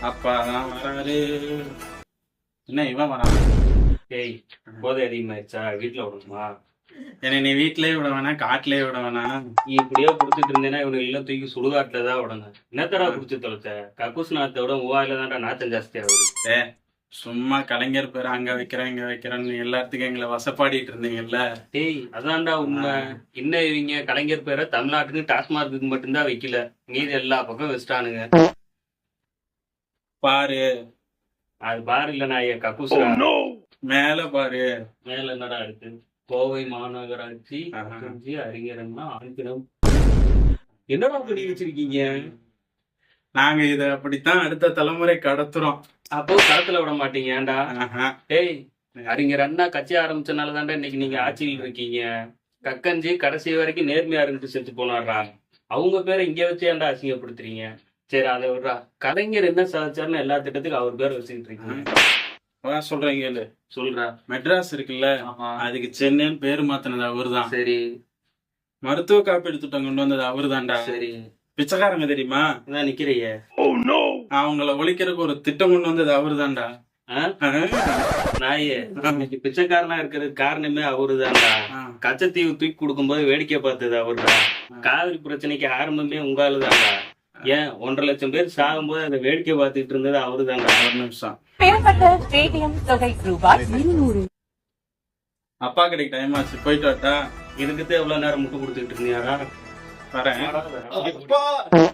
அப்பாதான் வராரு. என்ன இவன் வரான்? ஏய், போதை அதிகமாயிடுச்சா? வீட்டுல விடணுமா? என்னை நீ வீட்லயே விட வேணாம், காட்டுலயே விட வேணாம். நீ இப்படியே குடிச்சிட்டு இருந்தேன்னா இவனுக்கு எல்லாம் தூக்கி சுடுகாட்டுல தான் விடணும். என்னத்தடா குடிச்சு தொலைச்ச? கக்கூஸ் நாத்தை விட மூவாயில தான்டா நாத்தம் ஜாஸ்தி ஆகுது. ஏ சும்மா கலைஞர் பேர் அங்க வைக்கிறேன் இங்க வைக்கிறேன்னு எல்லாத்துக்கும் எங்களை வசப்பாடிட்டு இருந்தீங்கல்ல. டேய், அதான்டா உண்மை. இன்னும் இவங்க கலைஞர் பேரை தமிழ்நாட்டுக்கு டாஸ்மார்க்கு மட்டும்தான் வைக்கல, மீதி எல்லா பக்கம் வச்சுட்டானுங்க. பாரு, அது பாரு இல்ல நான் கக்கூஸ் மேல பாரு. மேல என்னடா இருக்கு? கோவை மாநகராட்சி அறிஞரம்னா ஆங்கிலம். என்னடா பண்ணி வச்சிருக்கீங்க? நாங்க இத அப்படித்தான் அடுத்த தலைமுறை கடத்துறோம். அப்போ களத்துல விட மாட்டீங்க ஏன்டா? டேய், அறிஞர் அண்ணா கட்சி ஆரம்பிச்சனால தான்டா இன்னைக்கு நீங்க ஆட்சியில் இருக்கீங்க. கக்கஞ்சி கடைசி வரைக்கும் நேர்மையா இருந்துட்டு செத்து போனாரா? அவங்க பேரை இங்க வச்சு ஏன்டா அசிங்கப்படுத்துறீங்க? சரி, அதை விடுறா. கலைஞர் என்ன சாதிச்சாருன்னு எல்லா திட்டத்துக்கும் அவர் பேரை வச்சுக்கிட்டு இருக்கீங்க. சொல்றீங்க சொல்றா. மெட்ராஸ் இருக்குல்ல, அதுக்கு சென்னைன்னு பேரு மாத்தினது அவருதான். சரி. மருத்துவ காப்பீடு திட்டம் கொண்டு வந்தது அவருதான்டா. சரி. பிச்சைக்காரங்க தெரியுமா? நிக்கிறைய அவங்கள ஒழிக்கிறதுக்கு ஒரு திட்டம் கொண்டு வந்தது அவருதான்டா. நாயே, இன்னைக்கு பிச்சைக்காரனா இருக்கிறதுக்கு காரணமே அவருதான்டா. கச்சத்தீவு தூக்கி கொடுக்கும்போது வேடிக்கை பார்த்தது அவருதான். காவிரி பிரச்சனைக்கு ஆரம்பமே உங்காலுதான்டா. ஏன் 1.5 லட்சம் பேர் சாகும்போது அதை வேடிக்கை பார்த்துட்டு இருந்தது அவருதான்டா. ஒரு நிமிஷம். அப்பா கடைக்கு டைம் ஆச்சு, போயிட்டு வரட்டா? இதுக்குதான் எவ்வளவு நேரம் முட்டு கொடுத்துட்டு இருந்தியாரா? வரேன்.